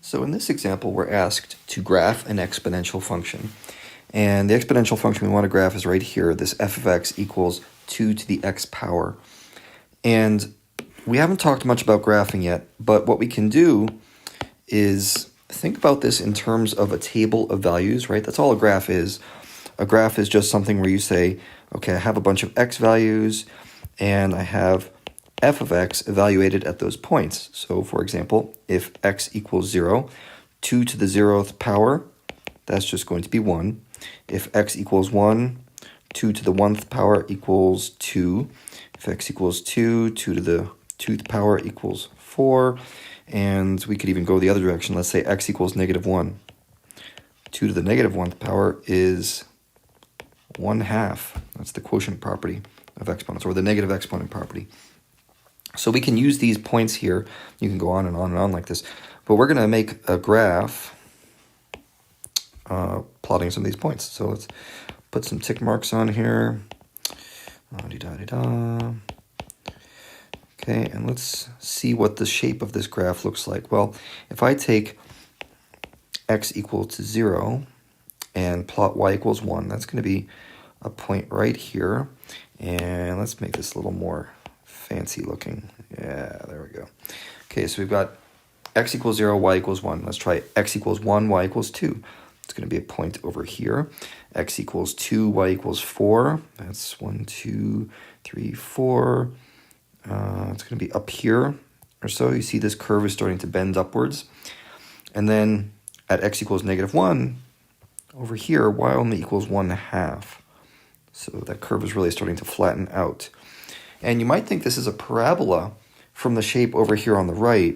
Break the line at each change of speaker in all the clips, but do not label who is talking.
So in this example, we're asked to graph an exponential function. And the exponential function we want to graph is right here, this f of x equals 2 to the x power. And we haven't talked much about graphing yet, but what we can do is think about this in terms of a table of values, right? That's all a graph is. A graph is just something where you say, okay, I have a bunch of x values, and I have f of x evaluated at those points. So for example, if x equals 0, 2 to the 0th power, that's just going to be 1. If x equals 1, 2 to the 1th power equals 2. If x equals 2, 2 to the 2th power equals 4. And we could even go the other direction. Let's say x equals negative 1. 2 to the negative 1th power is 1/2. That's the quotient property of exponents, or the negative exponent property. So we can use these points here. You can go on and on and on like this. But we're going to make a graph plotting some of these points. So let's put some tick marks on here. Okay, and let's see what the shape of this graph looks like. Well, if I take x equal to 0 and plot y equals 1, that's going to be a point right here. And let's make this a little more fancy looking. Yeah, there we go. Okay, so we've got x equals 0, y equals 1. Let's try x equals 1, y equals 2. It's going to be a point over here. X equals 2, y equals 4. That's 1, 2, 3, 4. It's going to be up here or so. You see this curve is starting to bend upwards. And then at x equals negative 1, over here, y only equals 1/2. So that curve is really starting to flatten out. And you might think this is a parabola from the shape over here on the right,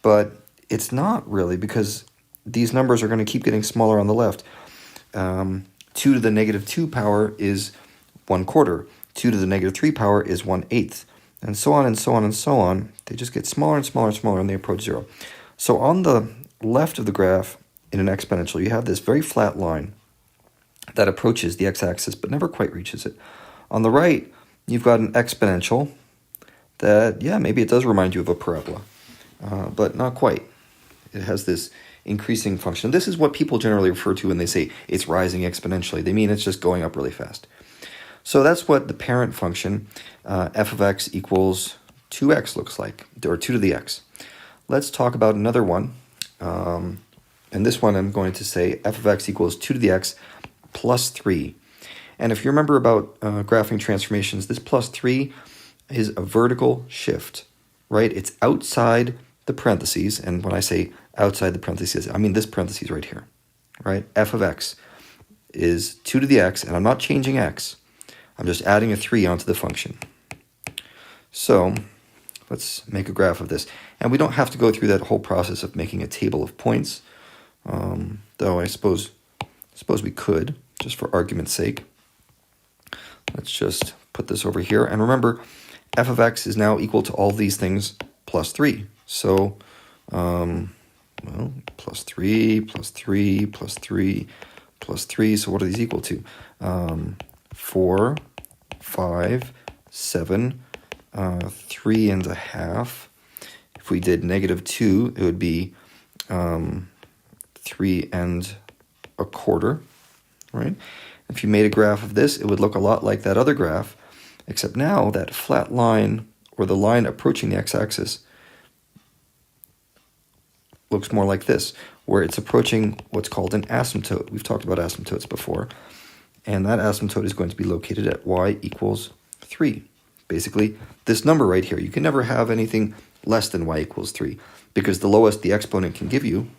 but it's not really, because these numbers are going to keep getting smaller on the left. 2 to the negative 2 power is 1/4. 2 to the negative 3 power is 1/8. And so on and so on and so on. They just get smaller and smaller and smaller, and they approach 0. So on the left of the graph in an exponential, you have this very flat line that approaches the x-axis but never quite reaches it. On the right, you've got an exponential that, yeah, maybe it does remind you of a parabola, but not quite. It has this increasing function. This is what people generally refer to when they say it's rising exponentially. They mean it's just going up really fast. So that's what the parent function, f of x equals 2x looks like, or 2 to the x. Let's talk about another one. And this one I'm going to say f of x equals 2 to the x plus 3. And if you remember about graphing transformations, this plus 3 is a vertical shift, right? It's outside the parentheses. And when I say outside the parentheses, I mean this parentheses right here, right? F of x is 2 to the x, and I'm not changing x. I'm just adding a 3 onto the function. So let's make a graph of this. And we don't have to go through that whole process of making a table of points, though I suppose we could, just for argument's sake. Let's just put this over here. And remember, f of x is now equal to all these things plus 3. So, well, plus 3, plus 3, plus 3, plus 3. So what are these equal to? 4, 5, 7, 3.5. If we did negative 2, it would be 3.25, right? If you made a graph of this, it would look a lot like that other graph, except now that flat line, or the line approaching the x-axis, looks more like this, where it's approaching what's called an asymptote. We've talked about asymptotes before. And that asymptote is going to be located at y equals 3. Basically, this number right here, you can never have anything less than y equals 3, because the lowest the exponent can give you,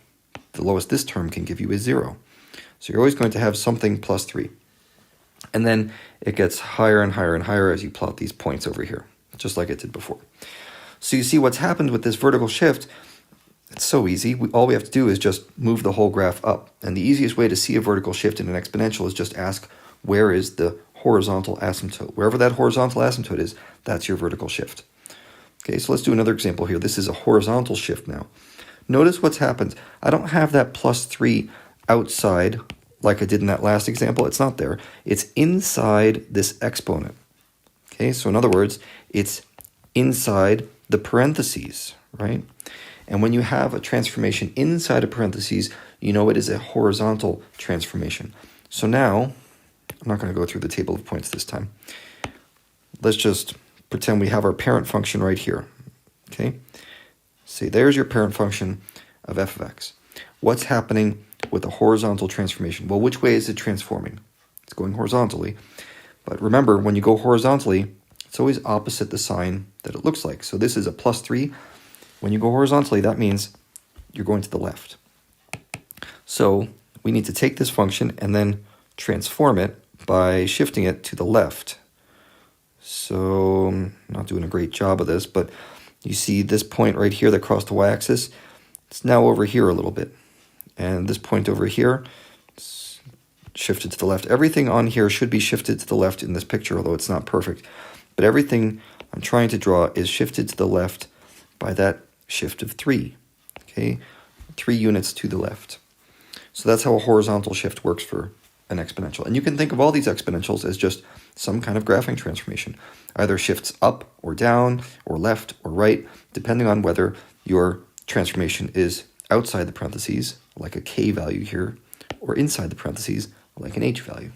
the lowest this term can give you, is 0. So you're always going to have something plus 3. And then it gets higher and higher and higher as you plot these points over here, just like it did before. So you see what's happened with this vertical shift. It's so easy. All we have to do is just move the whole graph up. And the easiest way to see a vertical shift in an exponential is just ask, where is the horizontal asymptote? Wherever that horizontal asymptote is, that's your vertical shift. Okay, so let's do another example here. This is a horizontal shift now. Notice what's happened. I don't have that plus 3 outside like I did in that last example. It's not there. It's inside this exponent. Okay, so in other words, it's inside the parentheses, right? And when you have a transformation inside a parentheses, you know it is a horizontal transformation. So now, I'm not going to go through the table of points this time. Let's just pretend we have our parent function right here. Okay? Say there's your parent function of f of x. What's happening with a horizontal transformation? Well, which way is it transforming? It's going horizontally. But remember, when you go horizontally, it's always opposite the sign that it looks like. So this is a +3. When you go horizontally, that means you're going to the left. So we need to take this function and then transform it by shifting it to the left. So I'm not doing a great job of this, but you see this point right here that crossed the y-axis? It's now over here a little bit. And this point over here, it's shifted to the left. Everything on here should be shifted to the left in this picture, although it's not perfect. But everything I'm trying to draw is shifted to the left by that shift of 3. Okay, 3 units to the left. So that's how a horizontal shift works for an exponential. And you can think of all these exponentials as just some kind of graphing transformation. Either shifts up or down or left or right, depending on whether your transformation is outside the parentheses, like a k value here, or inside the parentheses, like an h value.